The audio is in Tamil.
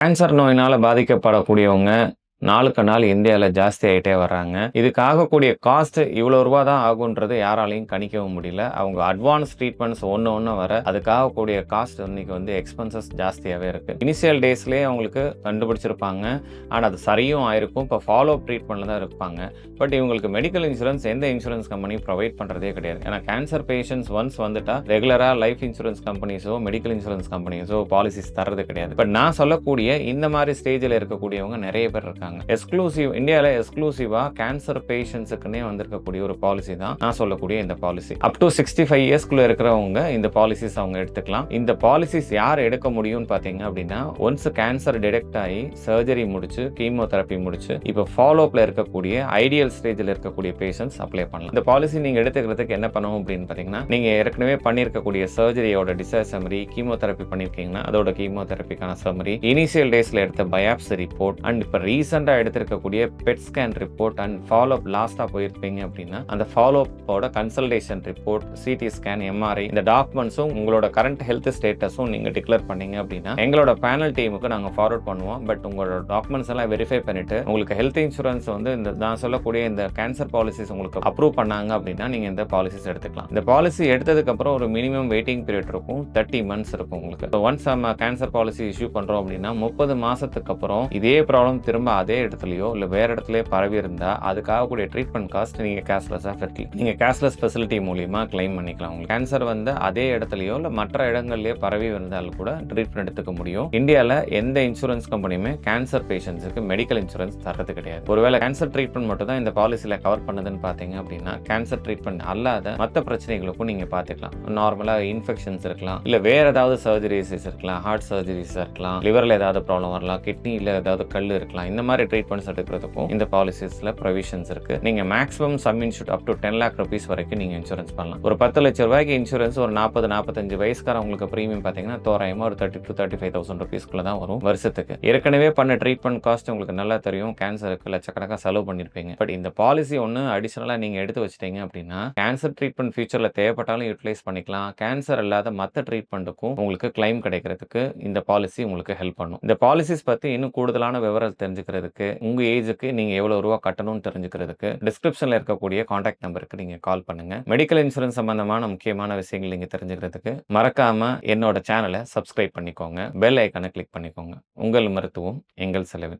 கேன்சர் நோயினால பாதிக்கப்படக்கூடியவங்க நாளுக்கு நாள் இந்தியால ஜாஸ்தி ஆயிட்டே வர்றாங்க. இதுக்கு ஆகக்கூடிய காஸ்ட் இவ்வளோ ரூவா தான் ஆகுன்றது யாராலயும் கணிக்கவும் முடியல. அவங்க அட்வான்ஸ் ட்ரீட்மெண்ட்ஸ் ஒண்ணு ஒண்ணு வர, அதுக்கு ஆகக்கூடிய காஸ்ட் இன்னைக்கு எக்ஸ்பென்சஸ் ஜாஸ்தியாவே இருக்கு. இனிஷியல் டேஸ்லயே அவங்களுக்கு கண்டுபிடிச்சிருப்பாங்க. ஆனா அது சரியும் ஆயிருக்கும். இப்போ ஃபாலோ அப் ட்ரீட்மெண்ட்ல தான் இருப்பாங்க. பட் இவங்களுக்கு மெடிக்கல் இன்சூரன்ஸ் எந்த இன்சூரன்ஸ் கம்பெனியும் ப்ரொவைட் பண்றதே கிடையாது. ஏன்னா கேன்சர் பேஷண்ட்ஸ் ஒன்ஸ் வந்துட்டா ரெகுலரா லைஃப் இன்சூரன்ஸ் கம்பெனிஸோ, மெடிக்கல் இன்சூரன்ஸ் கம்பெனிஸோ பாலிசிஸ் தர்றது கிடையாது. பட் நான் சொல்லக்கூடிய இந்த மாதிரி ஸ்டேஜ்ல இருக்கக்கூடியவங்க நிறைய பேர் இருக்காங்க. எக்ஸ்க்ளூசிவ் இந்தியால எக்ஸ்க்ளூசிவா கேன்சர் பேஷண்ட்ஸ்க்குனே வந்திருக்கக்கூடிய ஒரு பாலிசி தான் நான் சொல்லக்கூடிய இந்த பாலிசி. அப் டு 65 இயர்ஸ்க்குள்ள இருக்கிறவங்க இந்த பாலிசிஸ் அவங்க எடுத்துக்கலாம். இந்த பாலிசிஸ் யார் எடுக்க முடியும்னு பாத்தீங்க அப்படின்னா, ஒன்ஸ் கேன்சர் டிடெக்ட் ஆகி சர்ஜரி முடிச்சு கீமோதெரபி முடிச்சு இப்போ ஃபாலோ அப்ல இருக்கக்கூடிய ஐடியல் ஸ்டேஜ்ல இருக்கக்கூடிய பேஷண்ட்ஸ் அப்ளை பண்ணலாம். இந்த பாலிசி நீங்க எடுத்துக்கிறதுக்கு என்ன பண்ணணும் அப்படின்னு பாத்தீங்கன்னா, நீங்க ஏற்கனவே பண்ணிருக்கக்கூடிய சர்ஜரியோட டிசாஸ்டர் சம்மரி, கீமோதெரபி பண்ணிருக்கீங்கன்னா அதோட கீமோதெரபிக்கான சம்மரி, இனிஷியல் டேஸ்ல எடுத்த பயாப்சி ரிப்போர்ட் அண்ட் இப்போ ரீசெண்டா எடுத்திருக்கக்கூடிய PET scan report and follow up லாஸ்டா போயிருப்பீங்க அப்படின்னா அந்த ஃபாலோ அப்போட consultation report, CT scan, MRI இந்த டாக்குமெண்ட்ஸும் உங்களோட கரண்ட் ஹெல்த் ஸ்டேட்டஸும் நீங்க டிக்ளேர் பண்ணீங்க அப்படின்னா எங்களோட பேனல் டீமுக்கு நாங்க ஃபார்வர்ட் பண்ணுவோம். பட் உங்களோட டாக்குமெண்ட்ஸ் எல்லாம் வெரிஃபை பண்ணிட்டு உங்களுக்கு ஹெல்த் இன்சூரன்ஸ் இந்த நான் சொல்லக்கூடிய இந்த கேன்சர் பாலிசிஸ் உங்களுக்கு அப்ரூவ் பண்ணாங்க அப்படின்னா நீங்க இந்த பாலிசிஸ் எடுத்துக்கலாம். இந்த பாலிசி எடுத்ததுக்கு அப்புறம் ஒரு மினிமம் வெயிட்டிங் பீரியட் இருக்கும். 30 மந்த்ஸ் இருக்கும் உங்களுக்கு. ஒன்ஸ் நம்ம கேன்சர் பாலிசி இஷ்யூ பண்றோம் அப்படின்னா 30 மாசத்துக்கு அப்புறம் இதே ப்ராப்ளம் திரும்ப அதே இடத்துலயோ இல்ல வேற இடத்துலயே பரவி இருந்தா அதுக்காக கூடிய ட்ரீட்மெண்ட் காஸ்ட் நீங்க கேஷ்லெஸ்ஸா கட்டலாம். நீங்க கேஷ்லெஸ் ஃபெசிலிட்டி மூலியமா கிளைம் பண்ணிக்கலாம். உங்களுக்கு கேன்சர் அதே இடத்துலயோ இல்ல மற்ற இடங்கள்லயே பரவி இருந்தாலும் கூட ட்ரீட்மெண்ட் எடுத்துக்க முடியும். இந்தியால எந்த இன்சூரன்ஸ் கம்பெனியுமே கேன்சர் பேஷண்ட்ஸுக்கு மெடிக்கல் இன்சூரன்ஸ் தரது கிடையாது. ஒருவேளை கேன்சர் ட்ரீட்மெண்ட் மட்டும் தான் இந்த பாலிசியில கவர் பண்ணுதுன்னு பாத்தீங்க அப்படின்னா கேன்சர் ட்ரீட்மெண்ட் அல்லாத மற்ற பிரச்சனைகளுக்கும் நீங்க பாத்துக்கலாம். நார்மலா இன்ஃபெக்ஷன்ஸ் இருக்கலாம், இல்ல வேற ஏதாவது சர்ஜரிஸ் இருக்கலாம், ஹார்ட் சர்ஜரிஸ் இருக்கலாம், லிவர்ல ஏதாவது ப்ராப்ளம் வரலாம், கிட்னில ஏதாவது கல் இருக்கலாம். இந்த மாதிரி ட்ரீட்மெண்ட்ஸ் எடுக்கிறதுக்கும் இந்த பாலிசிஸ்ல ப்ரொவிஷன்ஸ் இருக்கு. நீங்க maximum sum insure up to 10 lakh rupees வரைக்கும் நீங்க இன்சூரன்ஸ் பண்ணலாம். ஒரு 10 லட்சம் ரூபாய்க்கு இன்சூரன்ஸ் ஒரு 40-45 வயசுக்காரங்களுக்கு பிரீமியம் பாத்தீங்கன்னா தோராயமா ஒரு 30,000-35,000 rupeesக்குள்ள தான் வரும் வருஷத்துக்கு. ஏற்கனவே பண்ண ட்ரீட்மெண்ட் காஸ்ட் உங்களுக்கு நல்லா தெரியும். கேன்சருக்கு லட்சக்கணக்காக செலவு பண்ணிருப்பீங்க. பட் இந்த பாலிசி ஒன்னு அடிஷனலா நீங்க எடுத்து வச்சிட்டீங்க அப்படின்னா கேன்சர் ட்ரீட்மெண்ட் ஃபியூச்சர்ல தேவைப்பட்டாலும் யூட்டிலைஸ் பண்ணிக்கலாம். கேன்சர் இல்லாத மற்ற ட்ரீட்மெண்ட்டுக்கும் உங்களுக்கு கிளைம் கிடைக்கிறதுக்கு இந்த பாலிசி உங்களுக்கு ஹெல்ப் பண்ணும். இந்த பாலிசிஸ் பத்தி இன்னும் கூடுதலான விவரம் தெரிஞ்சுக்கிறதுக்கு, உங்க ஏஜுக்கு நீங்க எவ்வளவு ரூபா கட்டணும்னு தெரிஞ்சுக்கிறதுக்கு டிஸ்கிரிப்ஷன்ல இருக்கக்கூடிய கான்டாக்ட் நம்பருக்கு நீங்க கால் பண்ணுங்க. மெடிக்கல் இன்சூரன்ஸ் சம்பந்தமான முக்கியமான விஷயங்கள் நீங்க தெரிஞ்சுக்கிறதுக்கு மறக்காம என்னோட சேனலை சப்ஸ்கிரைப் பண்ணிக்கோங்க. பெல் ஐக்கானை கிளிக் பண்ணிக்கோங்க. உங்கள் மருத்துவம் எங்கள் செலவில்.